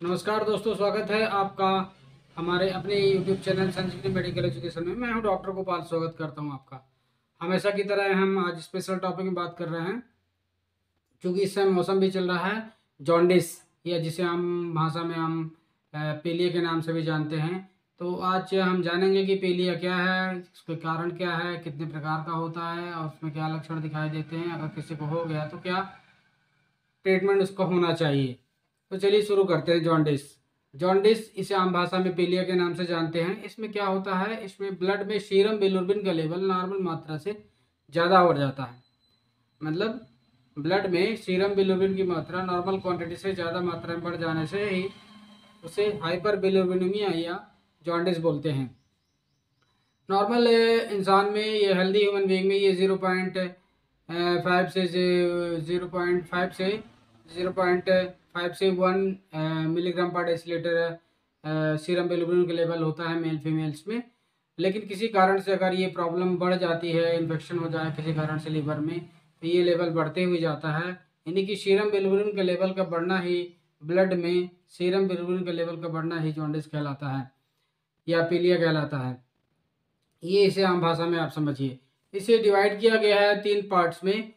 नमस्कार दोस्तों, स्वागत है आपका हमारे अपने यूट्यूब चैनल संजीवनी मेडिकल एजुकेशन में। मैं हूं डॉक्टर गोपाल, स्वागत करता हूं आपका। हमेशा की तरह हम आज स्पेशल टॉपिक में बात कर रहे हैं, क्योंकि इस समय मौसम भी चल रहा है जॉन्डिस, या जिसे हम भाषा में हम पीलिया के नाम से भी जानते हैं। तो आज हम जानेंगे कि पीलिया क्या है, इसके कारण क्या है, कितने प्रकार का होता है और उसमें क्या लक्षण दिखाई देते हैं। अगर किसी को हो गया तो क्या ट्रीटमेंट उसका होना चाहिए। तो चलिए शुरू करते हैं। जॉन्डिस जॉन्डिस इसे आम भाषा में पीलिया के नाम से जानते हैं। इसमें क्या होता है, इसमें ब्लड में सीरम बिलिरुबिन का लेवल नॉर्मल मात्रा से ज़्यादा बढ़ जाता है। मतलब ब्लड में सीरम बिलिरुबिन की मात्रा नॉर्मल क्वांटिटी से ज़्यादा मात्रा में बढ़ जाने से ही उसे हाइपर बिलिरुबिनेमिया या जॉन्डिस बोलते हैं। नॉर्मल इंसान में, ये हेल्दी ह्यूमन बीइंग में, ये 0.5 से 1 मिलीग्राम पर डेसीलीटर सीरम बिलिरुबिन का लेवल होता है मेल फीमेल्स में। लेकिन किसी कारण से अगर ये प्रॉब्लम बढ़ जाती है, इन्फेक्शन हो जाए किसी कारण से लीवर में, तो ये लेवल बढ़ते हुए जाता है। यानी कि सीरम बिलिरुबिन के लेवल का बढ़ना ही, ब्लड में सीरम बिलिरुबिन के लेवल का बढ़ना ही जॉन्डिस कहलाता है या पीलिया कहलाता है। ये इसे आम भाषा में आप समझिए। इसे डिवाइड किया गया है 3 पार्ट्स में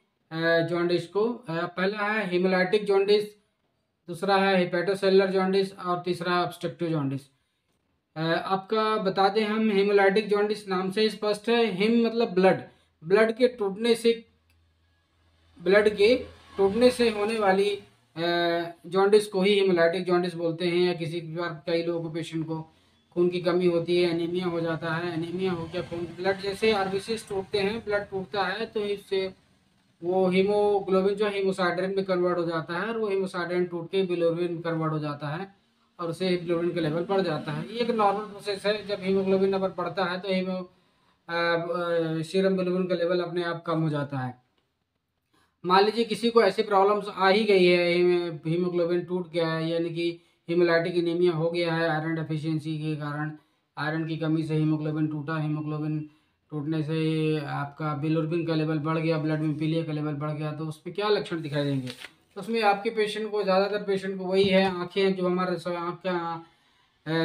जॉन्डिस को। पहला है हेमोलाइटिक जॉन्डिस, दूसरा है हेपेटोसेलुलर जॉन्डिस और तीसरा है ऑब्स्ट्रक्टिव जॉन्डिस। आपका बता दें, हम हेमोलाइटिक जॉन्डिस नाम से स्पष्ट है। हिम मतलब ब्लड, ब्लड के टूटने से ब्लड के टूटने से होने वाली जॉन्डिस को ही हेमोलाइटिक जॉन्डिस बोलते हैं। या किसी बार कई लोगों को, पेशेंट को खून की कमी होती है, एनीमिया हो जाता है। एनीमिया हो गया, खून ब्लड जैसे आरबीसीज टूटते हैं, ब्लड टूटता है, तो इससे वो हीमोग्लोबिन जो हीमोसाइड्रिन में कन्वर्ट हो जाता है और वो हीमोसाइड्रिन टूट के बिलिरुबिन में कन्वर्ट हो जाता है और उससे बिलिरुबिन का लेवल बढ़ जाता है। ये एक नॉर्मल प्रोसेस है। जब हीमोग्लोबिन लेवल बढ़ता है तो सीरम बिलिरुबिन का लेवल अपने आप कम हो जाता है। मान लीजिए किसी को ऐसी प्रॉब्लम्स आ ही गई है, हीमोग्लोबिन टूट गया है, यानी कि हीमोलाइटिक एनीमिया हो गया है आयरन डेफिशिएंसी के कारण, आयरन की कमी से हीमोग्लोबिन टूटा, हीमोग्लोबिन टूटने से आपका बिलिरुबिन का लेवल बढ़ गया, ब्लड में पीलिया का लेवल बढ़ गया, तो उसमें क्या लक्षण दिखाई देंगे। तो उसमें आपके पेशेंट को, ज़्यादातर पेशेंट को वही है, आँखें जो हमारे आँख का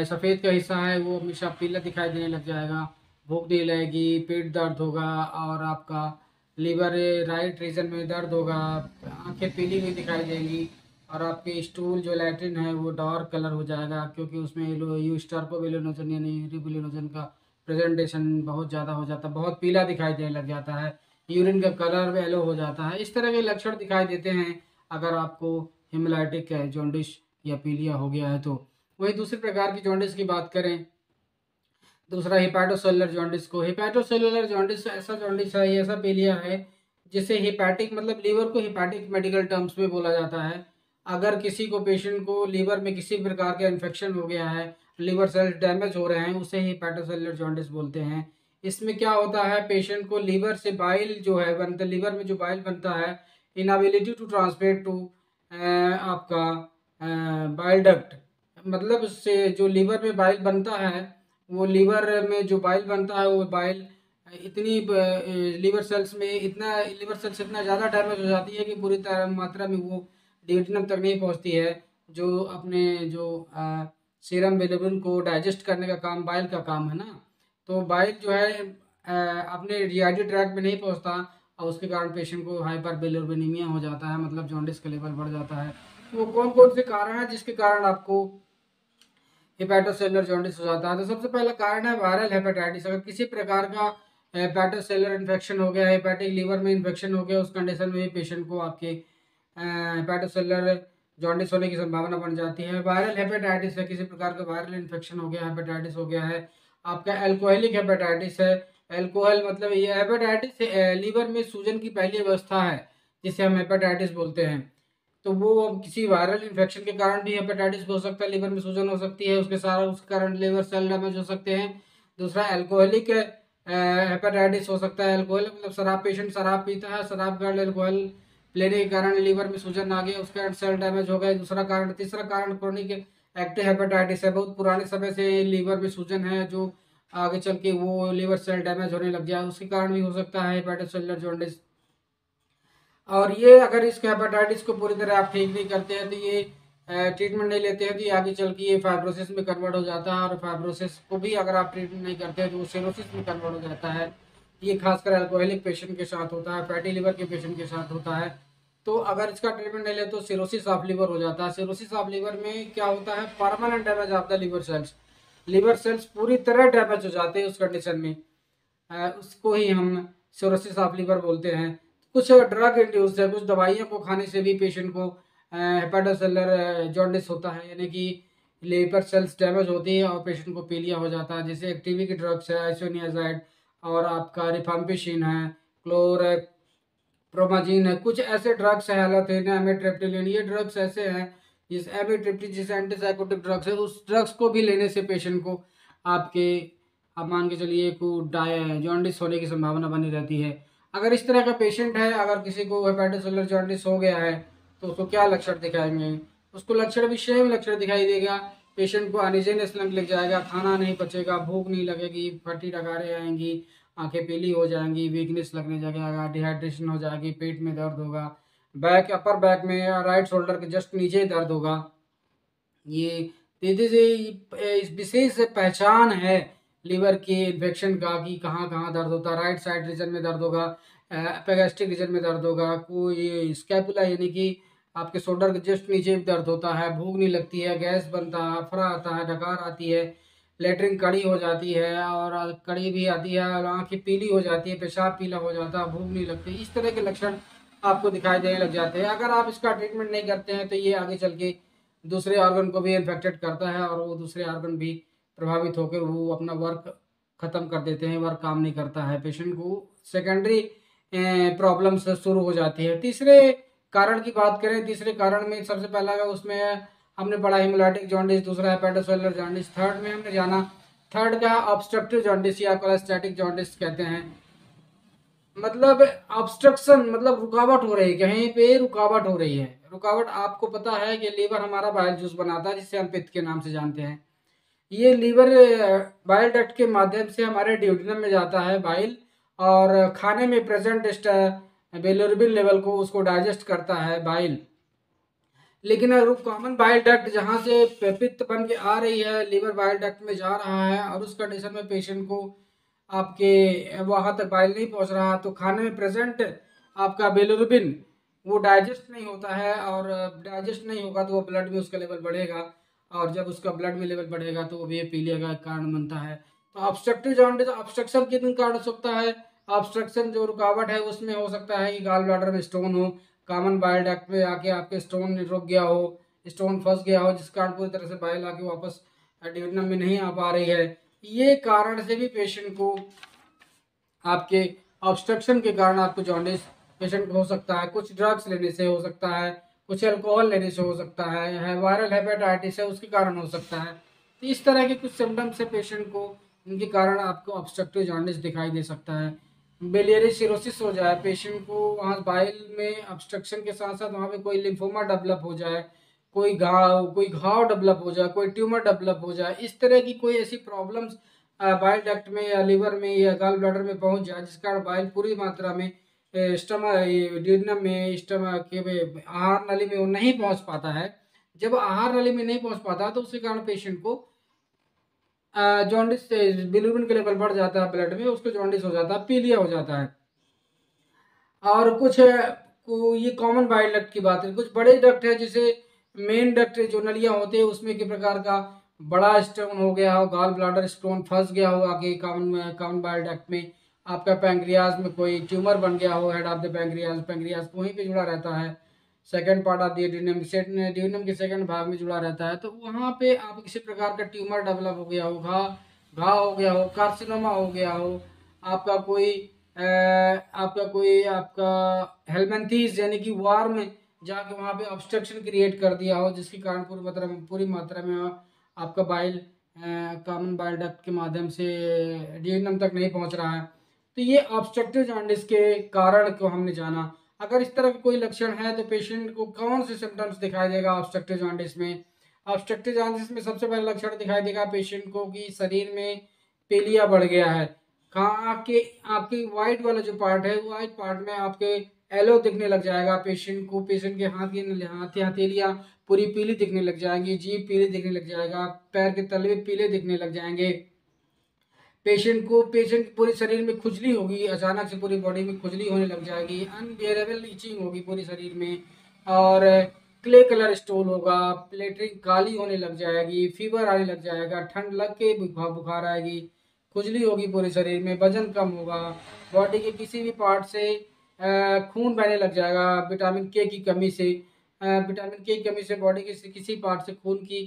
सफ़ेद का हिस्सा है वो हमेशा पीला दिखाई देने लग जाएगा, भूख नहीं लगेगी, पेट दर्द होगा और आपका लीवर राइट रीजन में दर्द होगा, आंखें पीली हुई दिखाई देंगी और आपके स्टूल जो लैट्रिन है वो डार्क कलर हो जाएगा, क्योंकि उसमें यूस्टार्कोबिलिनोजन यानी यूरिबिलिनोजन का प्रेजेंटेशन बहुत ज़्यादा हो जाता है, बहुत पीला दिखाई देने लग जाता है, यूरिन का कलर येलो हो जाता है। इस तरह के लक्षण दिखाई देते हैं अगर आपको हेमोलाइटिक जॉन्डिस या पीलिया हो गया है तो। वही दूसरे प्रकार की जॉन्डिस की बात करें, दूसरा हिपैटोसेलुलर जॉन्डिस को। हिपैटोसेलुलर जॉन्डिस ऐसा जॉन्डिस है, ये ऐसा पीलिया है जिसे हिपैटिक मतलब लीवर को हिपैटिक मेडिकल टर्म्स में बोला जाता है। अगर किसी को, पेशेंट को लीवर में किसी प्रकार का इन्फेक्शन हो गया है, लीवर सेल्स डैमेज हो रहे हैं, उसे हिपैटोसेलुलर जॉन्डिस बोलते हैं। इसमें क्या होता है, पेशेंट को लीवर से बाइल जो है बनता, लीवर में जो बाइल बनता है, इनएबिलिटी टू ट्रांसपोर्ट टू आपका बाइल डक्ट, मतलब उससे जो लीवर में बाइल बनता है, वो लीवर में जो बाइल बनता है वो बाइल इतनी लीवर सेल्स में इतना, लीवर सेल्स इतना ज़्यादा डैमेज हो जाती है कि पूरी तरह मात्रा में वो डिविजनम तक नहीं पहुंचती है। जो अपने जो सीरम बिलिरुबिन को डाइजेस्ट करने का काम बाइल का काम है ना, तो बाइल जो है अपने जीआईटी ट्रैक में नहीं पहुंचता और उसके कारण पेशेंट को हाइपर बिलिरुबिनेमिया हो जाता है, मतलब जॉन्डिस का लेवल बढ़ जाता है। तो वो कौन कौन से कारण है जिसके कारण आपको हेपेटोसेलुलर जॉन्डिस हो जाता है। तो सबसे पहला कारण है वायरल हेपेटाइटिस। अगर किसी प्रकार का हेपेटोसेलुलर इन्फेक्शन हो गया, हेपेटिक लीवर में इन्फेक्शन हो गया, उस कंडीशन में भी पेशेंट को आपके हेपेटोसेलुलर जॉन्डिस होने की संभावना बन जाती है। वायरल हेपेटाइटिस है, किसी प्रकार का वायरल इन्फेक्शन हो गया, हेपेटाइटिस हो गया है। आपका एल्कोहलिक हेपेटाइटिस है। एल्कोहल मतलब ये हेपेटाइटिस लीवर में सूजन की पहली अवस्था है जिसे हम हेपेटाइटिस बोलते हैं। तो वो किसी वायरल इन्फेक्शन के कारण भी हेपेटाइटिस हो सकता है, लीवर में सूजन हो सकती है, उसके कारण लीवर सेल डैमेज हो सकते हैं। दूसरा एल्कोहलिक हेपेटाइटिस हो सकता है। अल्कोहल मतलब शराब, पेशेंट शराब पीता है, शराब के कारण अल्कोहल लेने के कारण लीवर में सूजन आ गया, उसके कारण सेल डैमेज हो गए, दूसरा कारण। तीसरा कारण क्रोनिक एक्टिव हेपेटाइटिस है, बहुत पुराने समय से लीवर में सूजन है जो आगे चल के वो लीवर सेल डैमेज होने लग जाए, उसके कारण भी हो सकता है हेपेटोसेलुलर जॉन्डिस। और ये अगर इस हेपेटाइटिस को पूरी तरह आप ठीक नहीं करते हैं तो ये ट्रीटमेंट नहीं लेते हैं तो ये आगे चल के ये फाइब्रोसिस में कन्वर्ट हो जाता है, और फाइब्रोसिस को भी अगर आप ट्रीटमेंट नहीं करते हैं तो वो सिरोसिस में कन्वर्ट हो जाता है। ये खासकर अल्कोहलिक पेशेंट के साथ होता है, फैटी लिवर के पेशेंट के साथ होता है। तो अगर इसका ट्रीटमेंट नहीं ले तो सिरोसिस ऑफ लिवर हो जाता है। सिरोसिस ऑफ लिवर में क्या होता है, permanent damage of the liver cells, liver cells पूरी तरह डैमेज हो जाते हैं उस कंडीशन में। उसको ही हम सिरोसिस ऑफ लिवर बोलते हैं। कुछ ड्रग इंड्यूस है, कुछ दवाइयों को खाने से भी पेशेंट को हेपेटोसेलुलर जॉन्डिस होता है, यानी कि लिवर सेल्स डैमेज होती है और पेशेंट को पीलिया हो जाता है। जैसे एक टीबी की ड्रग्स है आइसोनियाजाइड, और आपका रिफाम्पिसिन है, क्लोरप्रोमाजीन है, कुछ ऐसे ड्रग्स है, एलोथेन, एमिट्रिप्टिलिन, ये ड्रग्स ऐसे हैं जिस एमिट्रिप्टिलिन जिस एंटीसाइकोटिक ड्रग्स है, उस ड्रग्स को भी लेने से पेशेंट को आपके आप मान के चलिए को जॉन्डिस होने की संभावना बनी रहती है। अगर इस तरह का पेशेंट है, अगर किसी को हेपेटोसेलुलर जॉन्डिस हो गया है तो उसको क्या लक्षण दिखाएंगे, उसको लक्षण भी सेम लक्षण दिखाई देगा। पेशेंट को अनइजीनेस लग जाएगा, खाना नहीं पचेगा, भूख नहीं लगेगी, फटी डकारें आएंगी, आंखें पीली हो जाएंगी, वीकनेस लगने लगेगा, डिहाइड्रेशन हो जाएगी, पेट में दर्द होगा, बैक अपर बैक में या राइट शोल्डर के जस्ट नीचे दर्द होगा। ये तेजी से इस विशेष पहचान है लीवर के इन्फेक्शन का कि कहाँ कहाँ दर्द होता है। राइट साइड रीजन में दर्द होगा, एपिगैस्ट्रिक रीजन में दर्द होगा, कोई स्कैपुला यानी कि आपके शोल्डर के जस्ट नीचे भी दर्द होता है, भूख नहीं लगती है, गैस बनता है, अफरा आता है, डकार आती है, लेटरिन कड़ी हो जाती है और कड़ी भी आती है, और आँखें पीली हो जाती है, पेशाब पीला हो जाता है, भूख नहीं लगती, इस तरह के लक्षण आपको दिखाई देने लग जाते हैं। अगर आप इसका ट्रीटमेंट नहीं करते हैं तो ये आगे चल के दूसरे ऑर्गन को भी इन्फेक्टेड करता है, और वो दूसरे ऑर्गन भी प्रभावित होकर वो अपना वर्क ख़त्म कर देते हैं, वर्क काम नहीं करता है, पेशेंट को सेकेंडरी प्रॉब्लम्स शुरू हो जाती है। तीसरे कारण की बात करें, तीसरे कारण में सबसे पहला है उसमें हमने पढ़ा हिमोलाइटिक जॉन्डिस, दूसरा हेपेटोसेलुलर जॉन्डिस, थर्ड में हमने जाना थर्ड का ऑब्स्ट्रक्टिव जॉन्डिस या कोलेस्टैटिक जॉन्डिस कहते हैं। मतलब ऑब्स्ट्रक्शन मतलब रुकावट हो रही है, कहीं पे रुकावट हो रही है। रुकावट, आपको पता है कि लीवर हमारा बाइल जूस बनाता है जिसे हम पित्त के नाम से जानते हैं। ये लीवर बाइल डक्ट के माध्यम से हमारे ड्यूडेनम में जाता है बाइल, और खाने में प्रेजेंट बिलिरुबिन लेवल को उसको डाइजेस्ट करता है बाइल। लेकिन अगर कॉमन बाइल डक्ट जहाँ से पित्त बन के आ रही है लीवर बाइल डक्ट में जा रहा है, और उस कंडीशन में पेशेंट को आपके वहाँ तक बाइल नहीं पहुँच रहा, तो खाने में प्रेजेंट आपका बिलिरुबिन वो डाइजेस्ट नहीं होता है, और डाइजेस्ट नहीं होगा तो वो ब्लड में उसका लेवल बढ़ेगा, और जब उसका ब्लड में लेवल बढ़ेगा तो वो भी पीलिया का कारण बनता है। तो ऑब्स्ट्रक्टिव जॉन्डिस ऑब्स्ट्रक्शन कितने कारण हो सकता है, ऑब्स्ट्रक्शन जो रुकावट है उसमें हो सकता है कि गॉल ब्लैडर में स्टोन हो, कॉमन बाइल डक्ट में आके आपके स्टोन रुक गया हो, स्टोन फंस गया हो, जिस कारण पूरी तरह से बाइल आके वापस ड्यूडेनम में नहीं आ पा रही है। ये कारण से भी पेशेंट को आपके ऑब्स्ट्रक्शन के कारण आपको जॉन्डिस पेशेंट को हो सकता है। कुछ ड्रग्स लेने से हो सकता है, कुछ अल्कोहल लेने से हो सकता है, वायरल हेपेटाइटिस है उसके कारण हो सकता है। तो इस तरह के कुछ सिम्टम्स से पेशेंट को इनके कारण आपको ऑब्स्ट्रक्टिव जॉन्डिस दिखाई दे सकता है। बिलियरी सिरोसिस हो जाए, पेशेंट को वहाँ बाइल में ऑब्स्ट्रक्शन के साथ साथ वहाँ पे कोई लिम्फोमा डेवलप हो जाए, कोई घाव डेवलप हो जाए, कोई ट्यूमर डेवलप हो जाए, इस तरह की कोई ऐसी प्रॉब्लम्स बाइल डक्ट में या लिवर में या गॉल ब्लैडर में पहुंच जाए जिस कारण बाइल पूरी मात्रा में स्टमक ड्यूडेनम में स्टमक के आहार नली में वो नहीं पहुंच पाता है। जब आहार नली में नहीं पहुंच पाता तो उसके कारण पेशेंट को जॉन्डिस, बिलिरुबिन के लेवल बढ़ जाता है ब्लड में, उसको जॉन्डिस हो जाता है, पीलिया हो जाता है। और कुछ ये कॉमन बाइल डक्ट की बात है। कुछ बड़े डक्ट है जैसे मेन डक्ट जो नलियाँ होते हैं उसमें किसी प्रकार का बड़ा स्टोन हो गया हो, गॉल ब्लैडर स्टोन फंस गया हो आगे कॉमन बाइल डक्ट में, आपका पैंक्रियाज में कोई ट्यूमर बन गया हो, हेड ऑफ द पैंक्रियाज वहीं पे जुड़ा रहता है, second part of the duodenum के सेकंड भाग में जुड़ा रहता है। तो वहाँ पे आप किसी प्रकार का ट्यूमर डेवलप हो गया हो, घाव हो गया हो, कार्सिनोमा हो गया हो, आपका कोई आपका हेलमेंथीज यानी कि वार में जाके वहाँ पे ऑब्स्ट्रक्शन क्रिएट कर दिया हो, जिसके कारण पूरी मात्रा में आपका बाइल कॉमन बाइल डक्ट के माध्यम से ड्यूडेनम तक नहीं पहुँच रहा है। तो ये ऑब्स्ट्रक्टिव जॉन्डिस के कारण को हमने जाना। अगर इस तरह के कोई लक्षण है तो पेशेंट को कौन से सिम्टम्स दिखाई देगा ऑब्स्ट्रक्टिव जॉन्डिस में। ऑब्स्ट्रक्टिव जॉन्डिस में सबसे पहला लक्षण दिखाई देगा पेशेंट को कि शरीर में पीलिया बढ़ गया है। कहाँ के आपकी वाइट वाला जो पार्ट है, वाइट पार्ट में आपके येलो दिखने लग जाएगा पेशेंट को, पेशेंट के हाथ की हथेलियाँ पूरी पीली दिखने लग जाएंगी, जीभ पीली दिखने लग जाएगा, पैर के तलवे पीले दिखने लग जाएंगे। पेशेंट पूरे शरीर में खुजली होगी, अचानक से पूरी बॉडी में खुजली होने लग जाएगी, अनबियरेबल इचिंग होगी पूरे शरीर में, और क्ले कलर स्टोन होगा, प्लेटरिंग काली होने लग जाएगी, फीवर आने लग जाएगा, ठंड लग के बुखार आएगी, खुजली होगी पूरे शरीर में, वजन कम होगा, बॉडी के किसी भी पार्ट से खून बहने लग जाएगा विटामिन के की कमी से। विटामिन के की कमी से बॉडी के किसी पार्ट से खून की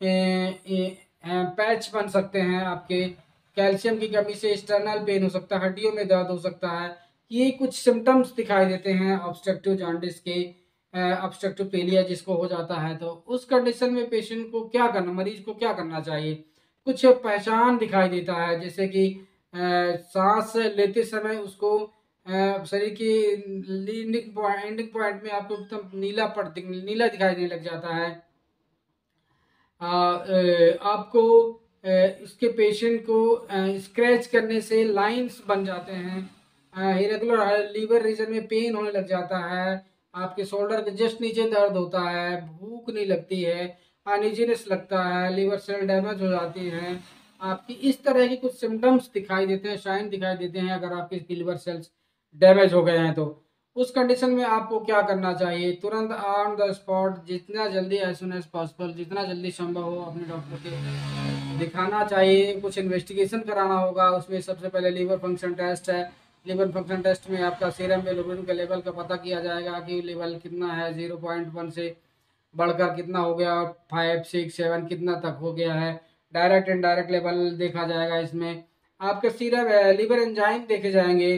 पैच बन सकते हैं आपके। कैल्शियम की कमी से एक्सटर्नल पेन हो सकता है, हड्डियों में दर्द हो सकता है। ये कुछ सिम्टम्स दिखाई देते हैं ऑब्स्ट्रक्टिव जॉन्डिस के, ऑब्स्ट्रक्टिव पेलिया जिसको हो जाता है। तो उस कंडीशन में पेशेंट को क्या करना, मरीज को क्या करना चाहिए? कुछ पहचान दिखाई देता है, जैसे कि सांस लेते समय उसको शरीर की एंडिंग पॉइंट में आपको एकदम नीला दिखाई देने लग जाता है। आपको इसके पेशेंट को स्क्रैच करने से लाइंस बन जाते हैं, इरेगुलर लीवर रीजन में पेन होने लग जाता है, आपके शोल्डर के जस्ट नीचे दर्द होता है, भूख नहीं लगती है, अनइजीनेस लगता है, लिवर सेल डैमेज हो जाती हैं, आपकी इस तरह की कुछ सिम्टम्स दिखाई देते हैं, साइन दिखाई देते हैं अगर आपके लिवर सेल्स डैमेज हो गए हैं। तो उस कंडीशन में आपको क्या करना चाहिए? तुरंत ऑन द स्पॉट, जितना जल्दी एज सुन एज पॉसिबल, जितना जल्दी संभव हो अपने डॉक्टर के दिखाना चाहिए। कुछ इन्वेस्टिगेशन कराना होगा, उसमें सबसे पहले लीवर फंक्शन टेस्ट है। लीवर फंक्शन टेस्ट में आपका सीरम बिलिरुबिन के लेवल का पता किया जाएगा कि लेवल कितना है, 0.1 से बढ़कर कितना हो गया, 5, 6, 7 कितना तक हो गया है। डायरेक्ट इनडायरेक्ट लेवल देखा जाएगा। इसमें आपके सीरम लीवर एंजाइम देखे जाएंगे,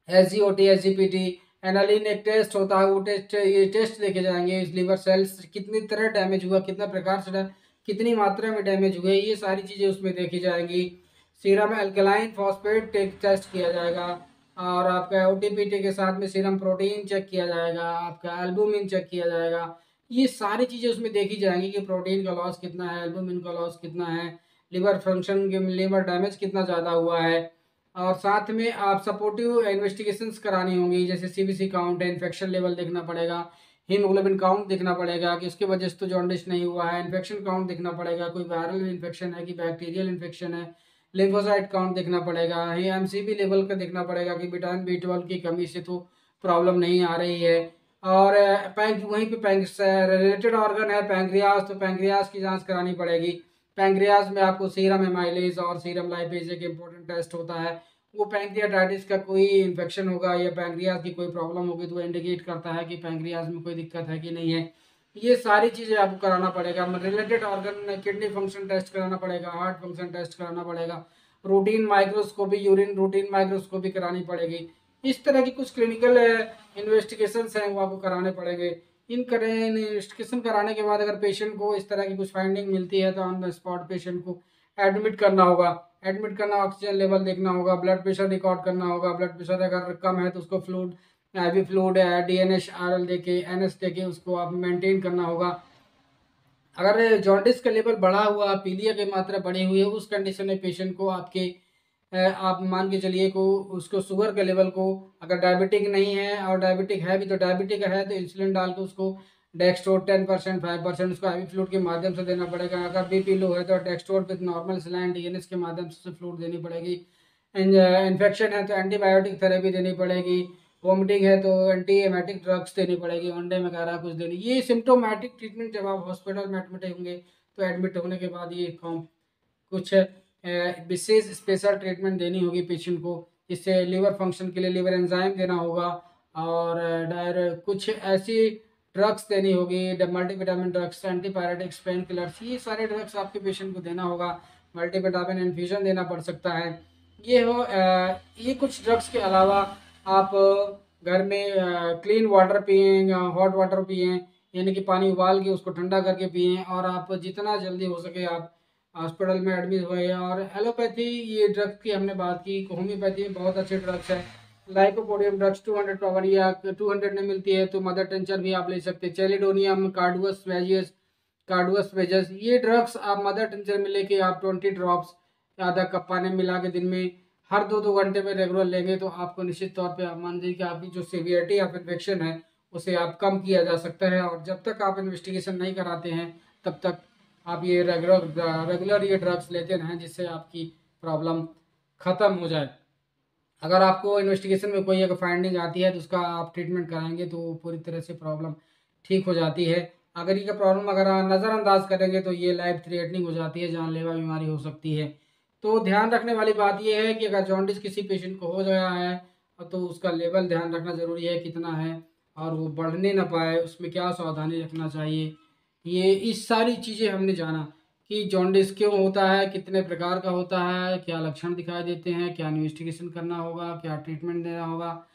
SGOT, SGPT, एनालिन एक टेस्ट होता है, वो टेस्ट, ये टेस्ट देखे जाएंगे। लीवर सेल्स कितनी तरह डैमेज हुआ, कितना प्रकार से कितनी मात्रा में डैमेज हुए, ये सारी चीज़ें उसमें देखी जाएंगी। सीरम एल्कलाइन फॉस्फेट टेस्ट किया जाएगा, और आपका OTPT के साथ में सीरम प्रोटीन चेक किया जाएगा, आपका एल्बुमिन चेक किया जाएगा। ये सारी चीज़ें उसमें देखी जाएंगी कि प्रोटीन का लॉस कितना है, एल्बुमिन का लॉस कितना है, लिवर फंक्शन के लिवर डैमेज कितना ज़्यादा हुआ है। और साथ में आप सपोर्टिव इन्वेस्टिगेशंस करानी होंगी, जैसे CBC काउंट है, इन्फेक्शन लेवल देखना पड़ेगा, हीमोग्लोबिन काउंट देखना पड़ेगा कि उसकी वजह से तो जॉन्डिस नहीं हुआ है, इन्फेक्शन काउंट देखना पड़ेगा, कोई वायरल इन्फेक्शन है कि बैक्टीरियल इन्फेक्शन है, लिम्फोसाइट काउंट देखना पड़ेगा, MCB लेवल का देखना पड़ेगा कि विटामिन B12 की कमी से तो प्रॉब्लम नहीं आ रही है। और वहीं पे रिलेटेड ऑर्गन है पैंक्रियाज, तो पैंक्रियाज की जांच करानी पड़ेगी। पैंक्रियाज में आपको सीरम एमाइलेज और सीरम लाइपेज एक इम्पोर्टेंट टेस्ट होता है। वो पैंक्रियाटाइटिस का कोई इन्फेक्शन होगा या पैंक्रियाज की कोई प्रॉब्लम होगी तो वो इंडिकेट करता है कि पैंक्रियाज में कोई दिक्कत है कि नहीं है। ये सारी चीज़ें आपको कराना पड़ेगा। Related organ kidney function test कराना पड़ेगा, हार्ट फंक्शन टेस्ट कराना पड़ेगा, routine microscopy, urine routine microscopy करानी पड़ेगी। इस तरह की कुछ क्लिनिकल इन्वेस्टिगेशंस हैं वो आपको कराने पड़ेंगे। इन्वेस्टिगेशन कराने के बाद अगर पेशेंट को इस तरह की कुछ फाइंडिंग मिलती है तो ऑन द स्पॉट पेशेंट को एडमिट करना होगा। एडमिट करना, ऑक्सीजन लेवल देखना होगा, ब्लड प्रेशर रिकॉर्ड करना होगा। ब्लड प्रेशर अगर कम है तो उसको फ्लूइड, IV फ्लूइड है, DNS RL देके, NS देके उसको आप मेंटेन करना होगा। अगर जॉन्डिस का लेवल बढ़ा हुआ, पीलिया की मात्रा बढ़ी हुई है, उस कंडीशन में पेशेंट को आप मान के चलिए को उसको शुगर के लेवल को, अगर डायबिटिक नहीं है और डायबिटिक है भी तो डायबिटिक है तो इंसुलिन डाल के उसको डेक्सट्रोर 10%, 5% उसको IV फ्लूइड के माध्यम से देना पड़ेगा। अगर BP लो है तो डेक्सट्रोर पे नॉर्मल सलाइन DNS के माध्यम से फ्लूइड देनी पड़ेगी। इन्फेक्शन है तो एंटीबायोटिक थेरेपी देनी पड़ेगी। वॉमिटिंग है तो एंटी एमेटिक ड्रग्स देनी पड़ेगी, वनडे में वगैरह कुछ देनी। ये सिम्टोमेटिक ट्रीटमेंट जब आप हॉस्पिटल में एडमिट होंगे तो एडमिट होने के बाद ये कुछ विशेष स्पेशल ट्रीटमेंट देनी होगी पेशेंट को। इससे लिवर फंक्शन के लिए लिवर एंजाइम देना होगा, और कुछ ऐसी ड्रग्स देनी होगी, multivitamin drugs, antipyretics, pain killers, ये सारे ड्रग्स आपके पेशेंट को देना होगा। मल्टीविटामिन इन्फ्यूजन देना पड़ सकता है। ये कुछ ड्रग्स के अलावा आप घर में क्लीन वाटर पिएं, हॉट वाटर पिएं, यानी कि पानी उबाल के उसको ठंडा करके पिएं, और आप जितना जल्दी हो सके आप हॉस्पिटल में एडमिट हुए। और एलोपैथी, ये ड्रग्स की हमने बात की, होम्योपैथी में बहुत अच्छे ड्रग्स है। लाइकोपोडियम ड्रग्स 200 पावर या 200 में मिलती है, तो मदर टेंचर भी आप ले सकते हैं। चेलिडोनियम, कार्डुअस वेजस, ये ड्रग्स आप मदर टेंचर में लेके आप 20 ड्रॉप्स आधा कप पानी मिला के दिन में हर 2-2 घंटे में रेगुलर लेंगे तो आपको निश्चित तौर पे आप मान लीजिए कि आपकी जो सीवियरिटी ऑफ इन्फेक्शन है उसे आप कम किया जा सकता है। और जब तक आप इन्वेस्टिगेशन नहीं कराते हैं तब तक आप ये रेगुलर ये ड्रग्स लेते रहें जिससे आपकी प्रॉब्लम ख़त्म हो जाए। अगर आपको इन्वेस्टिगेशन में कोई अगर फाइंडिंग आती है तो उसका आप ट्रीटमेंट कराएंगे तो पूरी तरह से प्रॉब्लम ठीक हो जाती है। अगर ये प्रॉब्लम अगर आप नज़रअंदाज करेंगे तो ये लाइफ थ्रेटनिंग हो जाती है, जानलेवा बीमारी हो सकती है। तो ध्यान रखने वाली बात यह है कि अगर जॉन्डिस किसी पेशेंट को हो गया है तो उसका लेवल ध्यान रखना ज़रूरी है कितना है, और वो बढ़ने ना पाए, उसमें क्या सावधानी रखना चाहिए। ये इस सारी चीज़ें हमने जाना कि जॉन्डिस क्यों होता है, कितने प्रकार का होता है, क्या लक्षण दिखाई देते हैं, क्या इन्वेस्टिगेशन करना होगा, क्या ट्रीटमेंट देना होगा।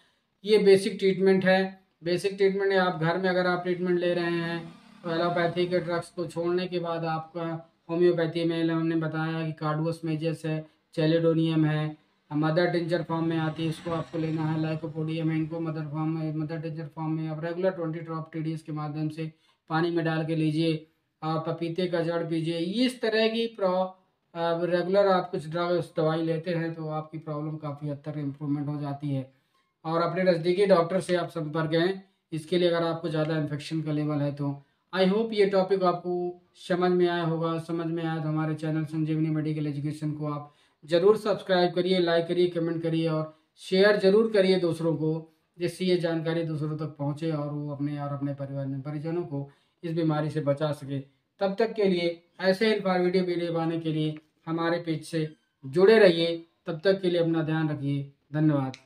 ये बेसिक ट्रीटमेंट है। बेसिक ट्रीटमेंट है, आप घर में अगर आप ट्रीटमेंट ले रहे हैं तो एलोपैथी के ड्रग्स को छोड़ने के बाद आपका होम्योपैथी में हमने बताया कि कार्डुओस मेजस है, चैलिडोनियम है, मदर टिंचर फॉर्म में आती है, इसको आपको लेना है। लाइकोपोडियम है, इनको मदर टिंचर फॉर्म में आप रेगुलर 20 ड्रॉप TDS के माध्यम से पानी में डाल के लीजिए। आप पपीते का जड़ पीजिए। इस तरह की रेगुलर आप कुछ ड्रग्स दवाई लेते हैं तो आपकी प्रॉब्लम काफ़ी हद तक इम्प्रूवमेंट हो जाती है। और अपने नज़दीकी डॉक्टर से आप संपर्क करें इसके लिए, अगर आपको ज़्यादा इन्फेक्शन का लेवल है तो। आई होप ये टॉपिक आपको समझ में आया होगा। समझ में आया तो हमारे चैनल संजीवनी मेडिकल एजुकेशन को आप ज़रूर सब्सक्राइब करिए, लाइक करिए, कमेंट करिए और शेयर ज़रूर करिए दूसरों को, जिससे ये जानकारी दूसरों तक पहुँचे और वो अपने और अपने परिवार में परिजनों को इस बीमारी से बचा सके। तब तक के लिए ऐसे इन्फॉर्मेटिव वीडियो पाने के लिए हमारे पेज से जुड़े रहिए। तब तक के लिए अपना ध्यान रखिए। धन्यवाद।